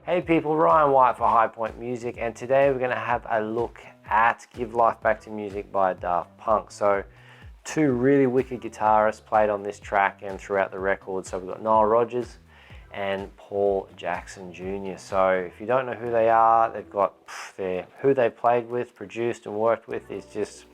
Hey people, Ryan White for High Point Music, and today we're going to have a look at Give Life Back to Music by Daft Punk. So two really wicked guitarists played on this track and throughout the record. So we've got Nile Rodgers and Paul Jackson Jr. So if you don't know who they are, they've got who they played with, produced and worked with is just,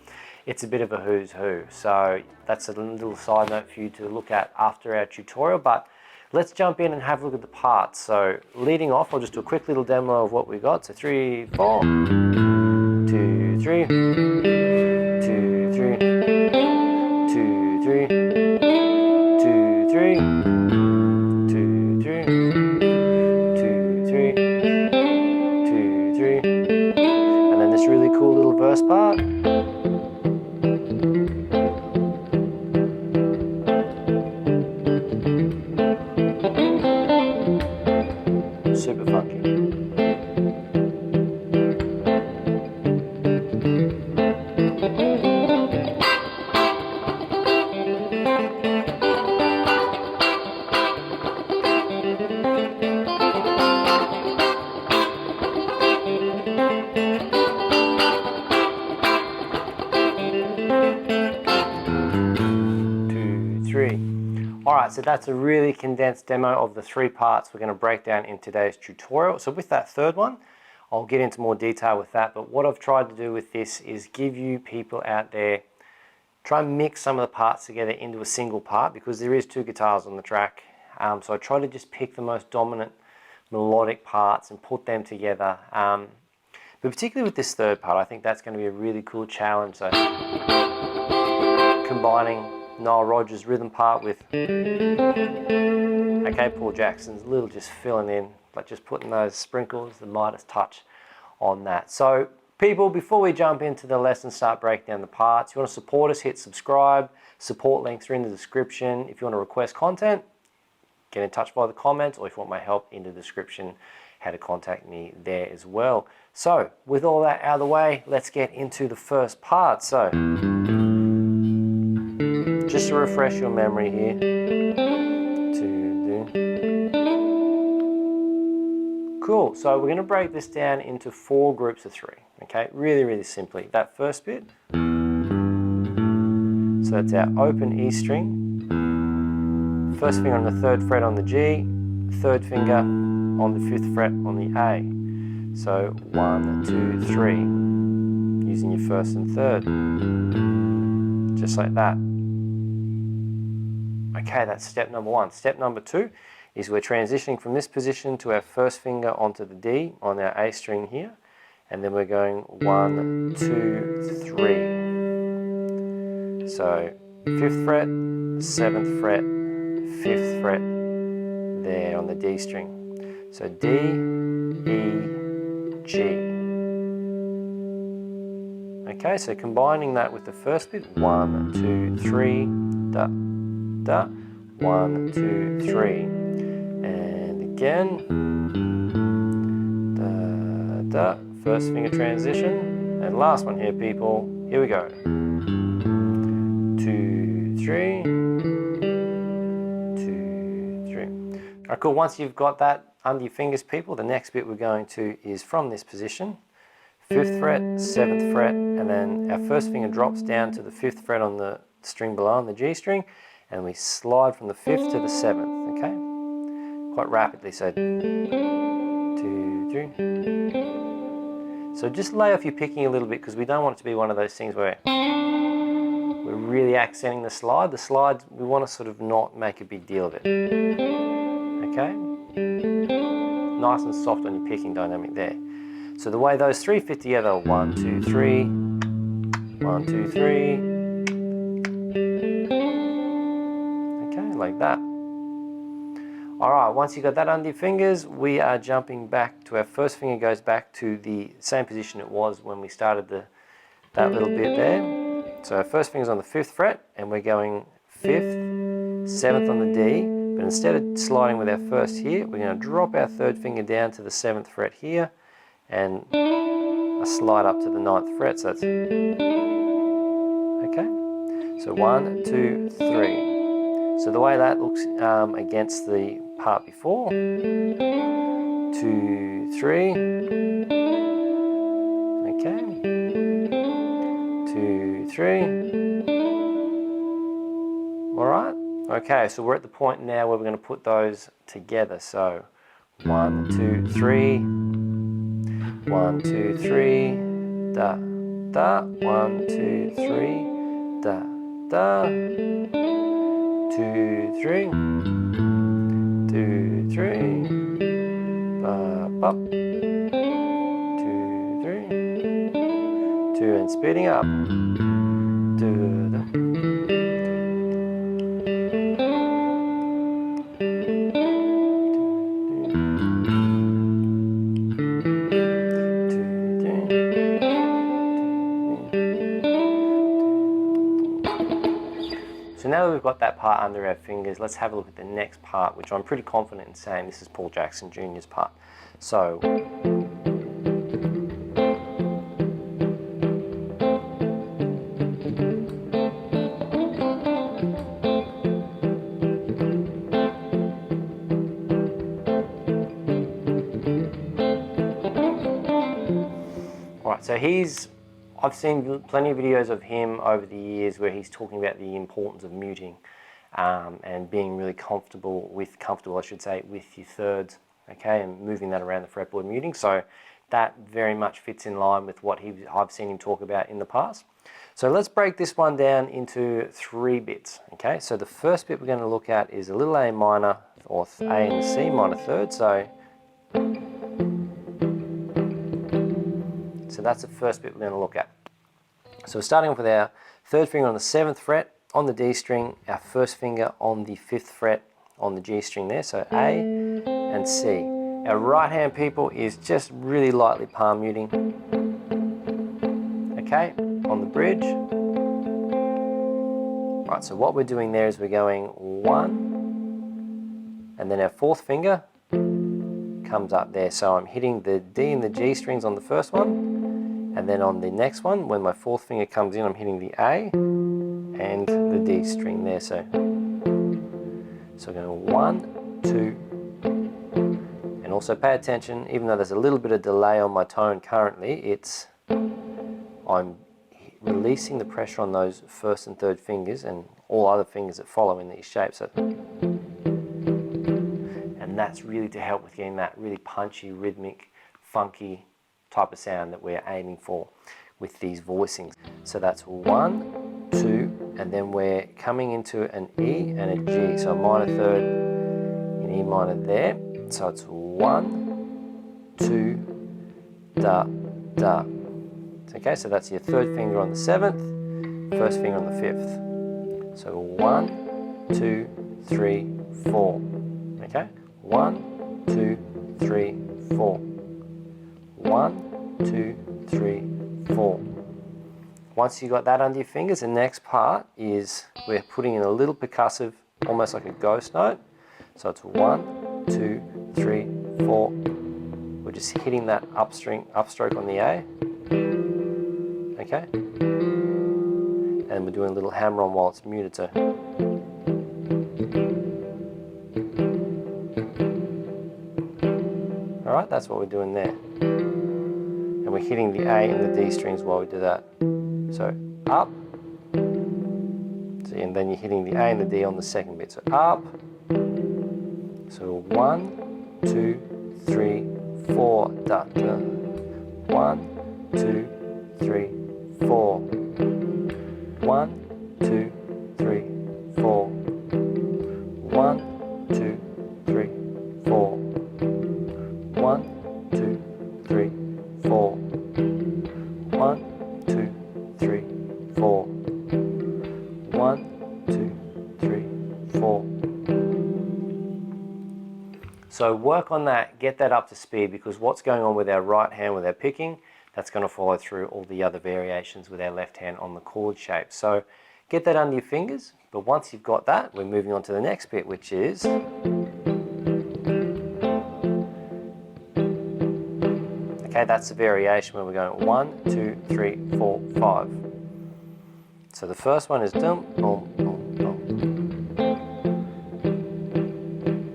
it's a bit of a who's who. So that's a little side note for you to look at after our tutorial, but let's jump in and have a look at the parts. So leading off, I'll just do a quick little demo of what we got. So 3, 4, 2, 3, 2, 3, 2, 3, 2, 3, 2, 3, 2, 3, 2, 3, and then this really cool little verse part. Super funky. Alright, so that's a really condensed demo of the three parts we're going to break down in today's tutorial. So with that third one, I'll get into more detail with that, but what I've tried to do with this is give you people out there, try and mix some of the parts together into a single part, because there is two guitars on the track. So I try to just pick the most dominant melodic parts and put them together. But particularly with this third part, I think that's going to be a really cool challenge. So combining Nile Rodgers' rhythm part with Paul Jackson's little just filling in, but just putting those sprinkles, the Midas touch on that. So people, before we jump into the lesson, start breaking down the parts, if you want to support us, hit subscribe. Support links are in the description. If you want to request content, get in touch by the comments, or if you want my help, in the description how to contact me there as well. So with all that out of the way, let's get into the first part. So just to refresh your memory here, cool. So we're going to break this down into 4 groups of 3. Okay, really simply. That first bit, so that's our open E string, first finger on the 3rd fret on the G, 3rd finger on the 5th fret on the A. So 1, 2, 3, using your 1st and 3rd, just like that. Okay, that's step number 1. Step number 2 is we're transitioning from this position to our 1st finger onto the D on our A string here, and then we're going 1, 2, 3. So 5th fret, 7th fret, 5th fret there on the D string. So D, E, G. Okay, so combining that with the first bit, 1, 2, 3, da, da, 1, 2, 3, and again, da, da, first finger transition, and last one here people, here we go, 2, 3, 2, 3. Alright, cool, once you've got that under your fingers people, the next bit we're going to is from this position, 5th fret, 7th fret, and then our first finger drops down to the 5th fret on the string below, on the G string, and we slide from the 5th to the 7th, okay? Quite rapidly, so 2, 3. So just lay off your picking a little bit, because we don't want it to be one of those things where we're really accenting the slide. The slide, we want to sort of not make a big deal of it, okay? Nice and soft on your picking dynamic there. So the way those 3 fit together, 1, 2, 3, 1, 2, 3, like that. Alright, once you got that under your fingers, we are jumping back to our first finger goes back to the same position it was when we started that little bit there. So our first finger's on the 5th fret, and we're going 5th, 7th on the D, but instead of sliding with our first here, we're going to drop our 3rd finger down to the 7th fret here, and a slide up to the 9th fret, so that's, okay, so 1, 2, 3. So the way that looks against the part before, 2, 3. Okay. 2, 3. All right. Okay, so we're at the point now where we're going to put those together. So 1, 2, 3. 1, 2, 3. Da, da. 1, 2, 3. Da, da. 2, 3. 2, 3. Ba, ba. 2, 3. 2 and speeding up. Da, da. So now that we've got that part under our fingers, let's have a look at the next part, which I'm pretty confident in saying this is Paul Jackson Jr.'s part. So, alright, so I've seen plenty of videos of him over the years where he's talking about the importance of muting and being really comfortable, with your thirds, okay, and moving that around the fretboard muting. So that very much fits in line with what I've seen him talk about in the past. So let's break this one down into 3 bits, okay? So the first bit we're going to look at is a little A minor, or A and C minor third. So that's the first bit we're going to look at. So we're starting off with our third finger on the 7th fret on the D string, our first finger on the 5th fret on the G string there, so A and C. Our right hand, people, is just really lightly palm muting, okay, on the bridge. Right, so what we're doing there is we're going 1, and then our 4th finger comes up there, so I'm hitting the D and the G strings on the first one, and then on the next one, when my 4th finger comes in, I'm hitting the A and the D string there. So going 1, 2, and also pay attention, even though there's a little bit of delay on my tone currently, I'm releasing the pressure on those 1st and 3rd fingers and all other fingers that follow in these shapes. And that's really to help with getting that really punchy, rhythmic, funky type of sound that we're aiming for with these voicings. So that's 1, 2, and then we're coming into an E and a G, so a minor third in E minor there. So it's 1, 2, da, da. Okay, so that's your 3rd finger on the 7th, 1st finger on the 5th. So 1, 2, 3, 4. Okay, 1, 2, 3, 4. 1, 2, 3, 4. Once you got that under your fingers, the next part is we're putting in a little percussive, almost like a ghost note. So it's 1, 2, 3, 4. We're just hitting that upstroke on the A. Okay? And we're doing a little hammer on while it's muted. So alright, that's what we're doing there. And we're hitting the A and the D strings while we do that. So up, so, and then you're hitting the A and the D on the second bit. So up, so 1, 2, 3, 4, da, da. 1, 2, 3, 4. 1, 2, 3, 4. 1, 2, 3, 4. 1, 2, 3, 4. 1, 2, 3, 4. 1, 2, 3, 4. So work on that, get that up to speed, because what's going on with our right hand with our picking, that's going to follow through all the other variations with our left hand on the chord shape. So get that under your fingers, but once you've got that, we're moving on to the next bit, which is okay, that's the variation where we're going 1, 2, 3, 4, 5. So the first one is dum, boom, boom, boom.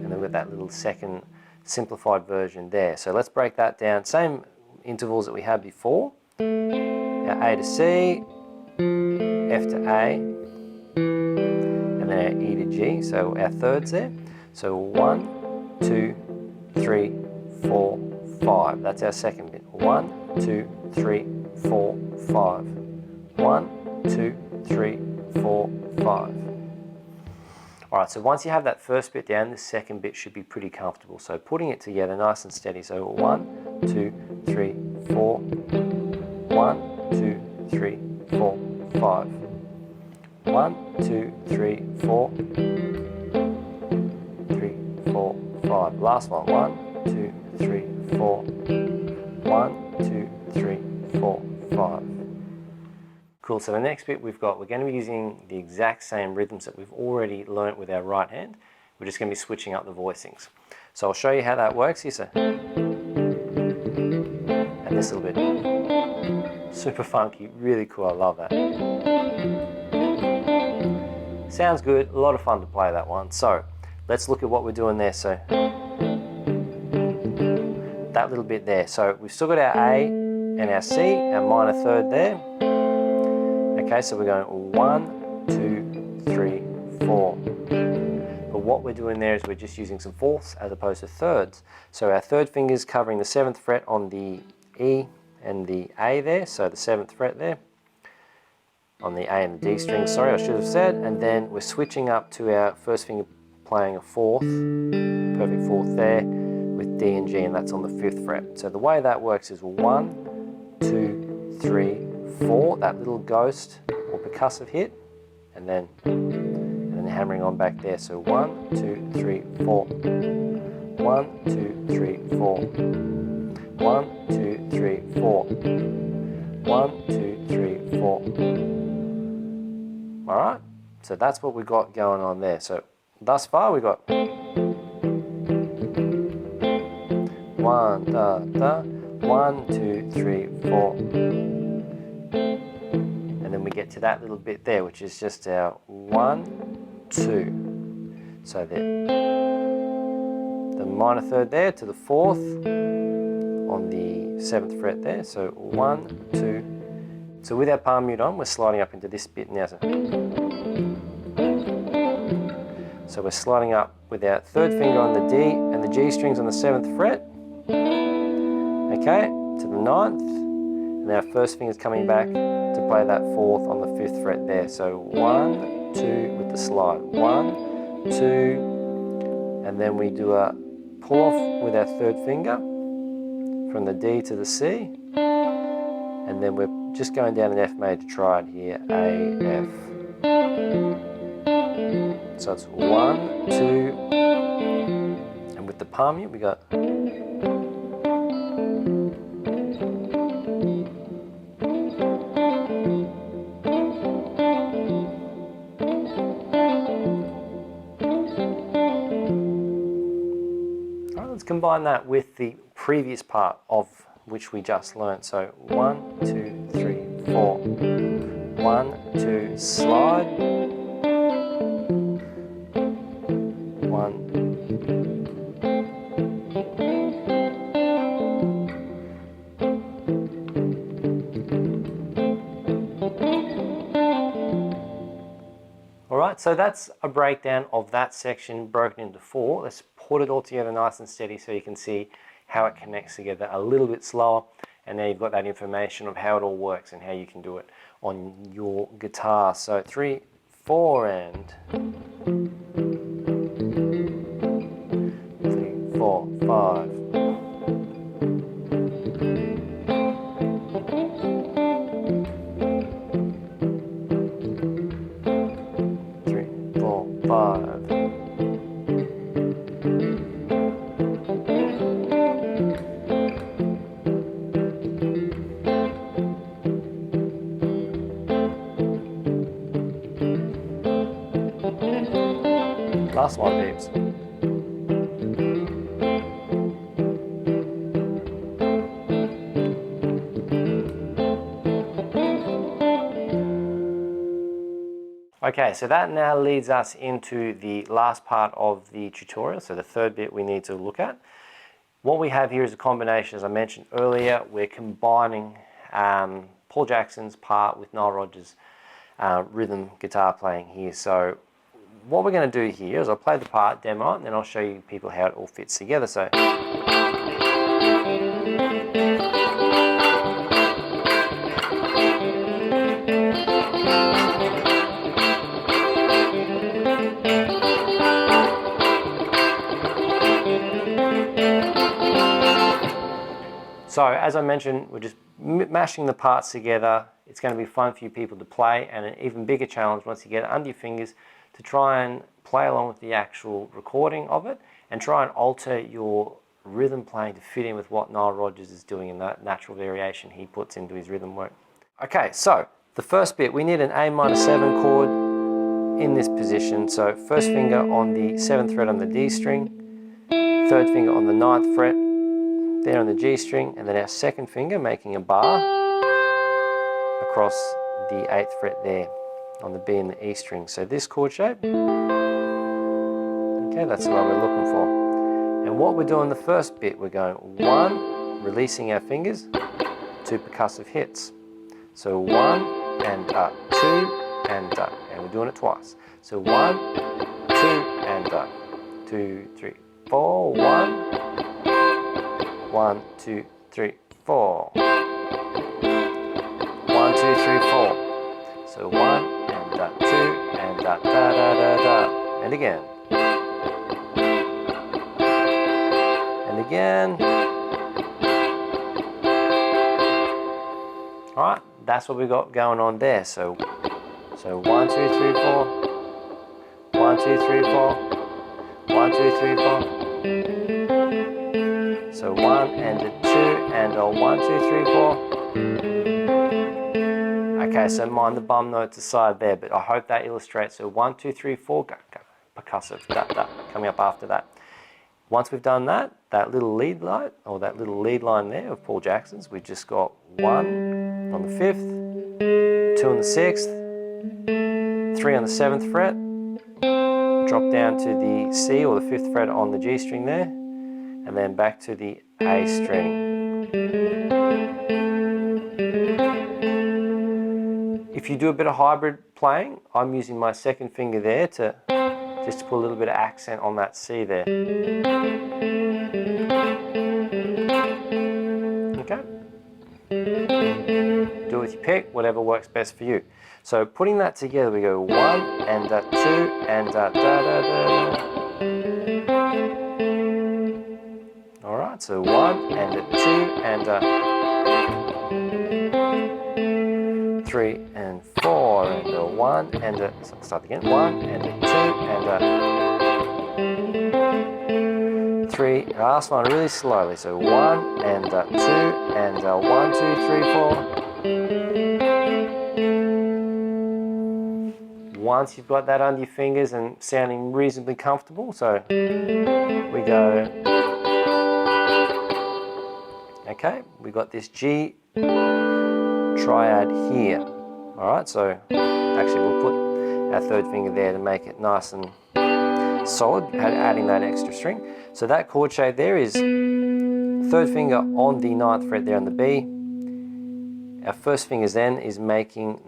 And then with that little second simplified version there. So let's break that down. Same intervals that we had before. Our A to C, F to A, and then our E to G. So our thirds there. So 1, 2, 3, 4, 5. That's our second bit. 1, 2, 3, 4, 5. 1, 2, 3, 4, 5. Alright, so once you have that first bit down, the second bit should be pretty comfortable. So putting it together nice and steady. So 1, 2, 3, 4. 1, 2, 3, 4, 5. 1, 2, 3, 4. 3, 4, 5. Last one. 1, 2, 3, 4. 1, 2, 3, 4, 5. Cool, so the next bit we're going to be using the exact same rhythms that we've already learnt with our right hand. We're just going to be switching up the voicings. So I'll show you how that works here. So, and this little bit. Super funky, really cool, I love that. Sounds good, a lot of fun to play that one. So let's look at what we're doing there. So that little bit there. So we've still got our A and our C, our minor third there. Okay, so we're going 1, 2, 3, 4. But what we're doing there is we're just using some fourths as opposed to thirds. So our third finger is covering the 7th fret on the E and the A there, so the 7th fret there. On the A and the D string, sorry, I should have said. And then we're switching up to our first finger playing a fourth, perfect fourth there, with D and G, and that's on the 5th fret. So the way that works is 1, 2, 3, 4, that little ghost or percussive hit, and then hammering on back there. So 1, 2, 3, 4. 1, 2, 3, 4. 1, 2, 3, 4. 1, 2, 3, 4. All right, so that's what we've got going on there. So thus far we've got 1, da, da, 1, 2, 3, 4. And then we get to that little bit there, which is just our 1, 2. So the minor third there to the 4th on the 7th fret there. So 1, 2. So with our palm mute on, we're sliding up into this bit now. So we're sliding up with our third finger on the D and the G strings on the 7th fret. Okay, to the 9th. And our first finger's coming back to play that 4th on the 5th fret there. So 1, 2 with the slide. 1, 2, and then we do a pull off with our third finger from the D to the C. And then we're just going down an F major triad here, A, F. So it's 1, 2, and with the palm mute we got. Combine that with the previous part of which we just learnt. So 1, 2, 3, 4. 1, 2, slide. 1. All right, so that's a breakdown of that section broken into 4. Let's put it all together nice and steady so you can see how it connects together a little bit slower, and now you've got that information of how it all works and how you can do it on your guitar. So 3, 4 and 3, 4, 5. Last one, babes. Okay, so that now leads us into the last part of the tutorial, so the third bit we need to look at. What we have here is a combination, as I mentioned earlier. We're combining Paul Jackson's part with Nile Rodgers' rhythm guitar playing here. So what we're going to do here is I'll play the part, demo it, and then I'll show you people how it all fits together. So as I mentioned, we're just mashing the parts together. It's going to be fun for you people to play, and an even bigger challenge once you get it under your fingers to try and play along with the actual recording of it and try and alter your rhythm playing to fit in with what Nile Rodgers is doing and that natural variation he puts into his rhythm work. Okay, so the first bit, we need an A minor 7 chord in this position. So first finger on the 7th fret on the D string, third finger on the 9th fret there on the G string, and then our second finger making a bar across the 8th fret there on the B and the E string. So this chord shape, okay, that's the one we're looking for. And what we're doing the first bit, we're going 1, releasing our fingers, 2 percussive hits. So 1 and 2 and and we're doing it twice. So 1, 2 and 2, 3, 4, 1, 1, 2, 3, 4. 1, 2, 3, 4. So 1 and 2 and da da da da. And again. And again. Alright, that's what we got going on there. So 1, 2, 3, 4. 1, 2, 3, 4. 1, 2, 3, 4. So 1 and a 2 and a 1, 2, 3, 4. Okay, so mind the bum notes aside there, but I hope that illustrates. So 1, 2, 3, 4, go, go, percussive, da, da, coming up after that. Once we've done that, that little lead line, or that little lead line there of Paul Jackson's, we've just got 1 on the 5th, 2 on the 6th, 3 on the 7th fret, drop down to the C or the 5th fret on the G string there, and then back to the A string. If you do a bit of hybrid playing, I'm using my second finger there to just to put a little bit of accent on that C there. Okay. Do it with your pick, whatever works best for you. So putting that together, we go 1 and 2 and da da da da. All right, so 1 and 2 and 3 and 4 and 1 and start again. 1 and 2 and 3. And last one really slowly. So 1 and 2 and 1, 2, 3, 4. Once you've got that under your fingers and sounding reasonably comfortable, so we go. Okay, we got this G triad here. Alright, so actually we'll put our third finger there to make it nice and solid, adding that extra string. So that chord shape there is third finger on the 9th fret there on the B. Our first finger then is making,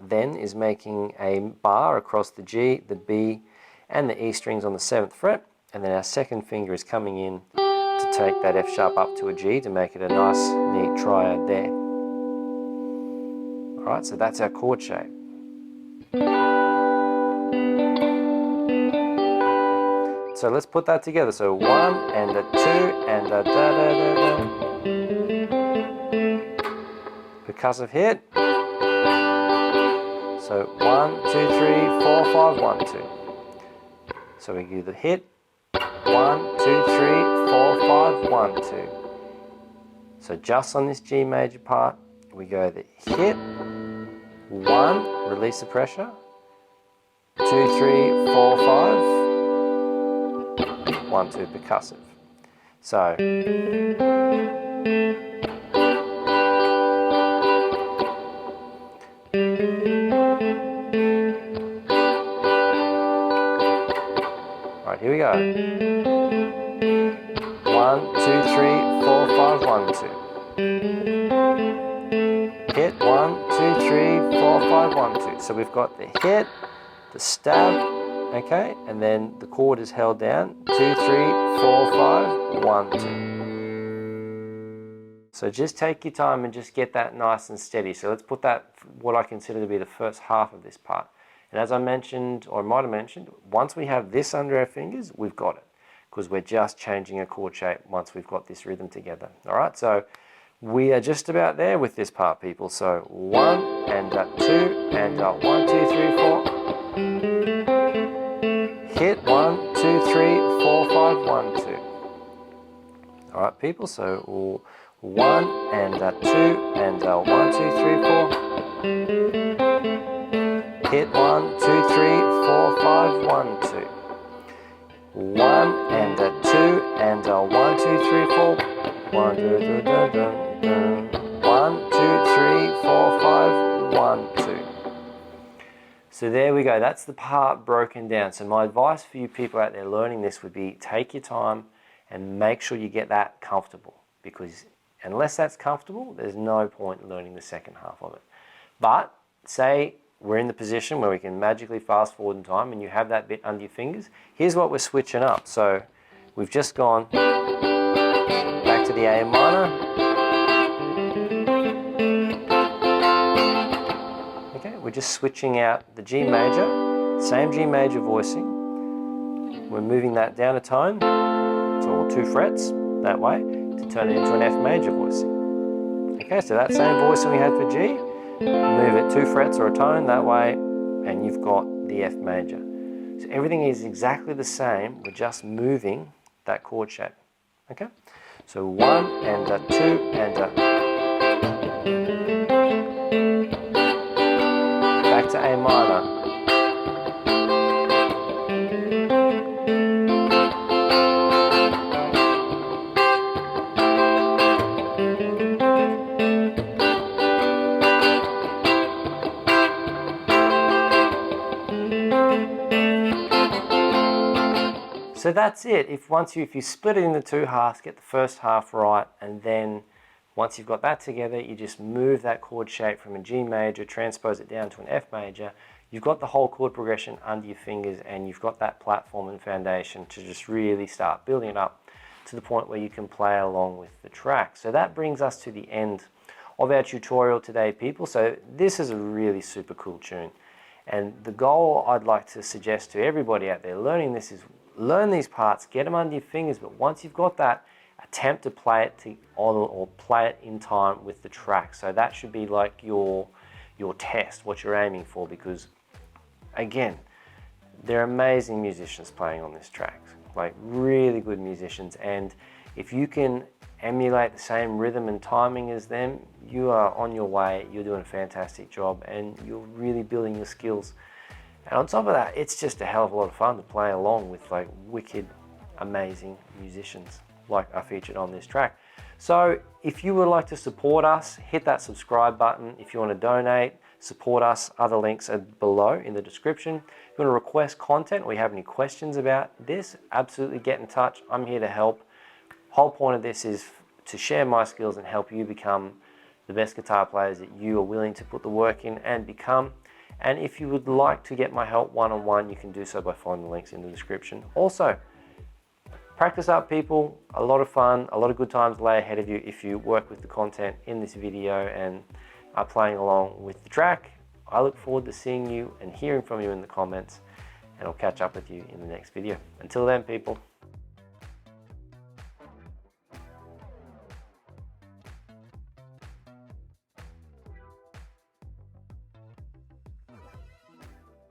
is making a bar across the G, the B, and the E strings on the 7th fret. And then our second finger is coming in to take that F sharp up to a G to make it a nice, neat triad there. Alright, so that's our chord shape. So let's put that together. So 1 and 2 and da da da da. Percussive hit. So 1, 2, 3, 4, 5, 1, 2. So we do the hit. 1, 2, 3, 4, 5, 1, 2. So just on this G major part, we go the hit. 1, release the pressure. 2, 3, 4, 5. 1, 2, percussive. So. Alright, here we go. 1, 1, 2, 3, 4, 5, 1, 2. Hit 1, 2, 3, 4, 5, 1, 2. So we've got the hit, the stab, okay, and then the chord is held down. 2, 3, 4, 5, 1, 2. So just take your time and just get that nice and steady. So let's put that, what I consider to be the first half of this part. And as I mentioned, or might have mentioned, once we have this under our fingers, we've got it. Because we're just changing a chord shape once we've got this rhythm together. All right, so we are just about there with this part, people. So 1 and 2 and 1, 2, 3, 4. Hit 1, 2, 3, 4, 5, 1, 2. All right, people. So 1 and 2 and 1, 2, 3, 4. Hit 1, 2, 3, 4, 5, 1, 2. 1 and 2 and 1, 2, 3, 4. 1, 2, 3, 4, 5, 1, 2. So there we go. That's the part broken down. So my advice for you people out there learning this would be take your time and make sure you get that comfortable, because unless that's comfortable, there's no point in learning the second half of it. But say we're in the position where we can magically fast forward in time and you have that bit under your fingers. Here's what we're switching up. So we've just gone back to the A minor. Okay, we're just switching out the G major, same G major voicing. We're moving that down a tone, or 2 frets that way, to turn it into an F major voicing. Okay, so that same voicing we had for G, move it 2 frets or a tone that way, and you've got the F major. So everything is exactly the same, we're just moving that chord shape. Okay? So 1 and 2 and back to A minor. So that's it. If you split it into 2 halves, get the first half right, and then once you've got that together, you just move that chord shape from a G major, transpose it down to an F major. You've got the whole chord progression under your fingers, and you've got that platform and foundation to just really start building it up to the point where you can play along with the track. So that brings us to the end of our tutorial today, people. So this is a really super cool tune. And the goal I'd like to suggest to everybody out there learning this is learn these parts, get them under your fingers, but once you've got that, attempt to play it or play it in time with the track. So that should be like your test, what you're aiming for, because again, they're amazing musicians playing on this track, like really good musicians, and if you can emulate the same rhythm and timing as them, you are on your way, you're doing a fantastic job, and you're really building your skills. And on top of that, it's just a hell of a lot of fun to play along with like wicked, amazing musicians like are featured on this track. So if you would like to support us, hit that subscribe button. If you want to donate, support us, other links are below in the description. If you want to request content or you have any questions about this, absolutely get in touch. I'm here to help. Whole point of this is to share my skills and help you become the best guitar players that you are willing to put the work in and become. And if you would like to get my help one-on-one, you can do so by following the links in the description. Also, practice up, people. A lot of fun, a lot of good times lay ahead of you if you work with the content in this video and are playing along with the track. I look forward to seeing you and hearing from you in the comments, and I'll catch up with you in the next video. Until then, people.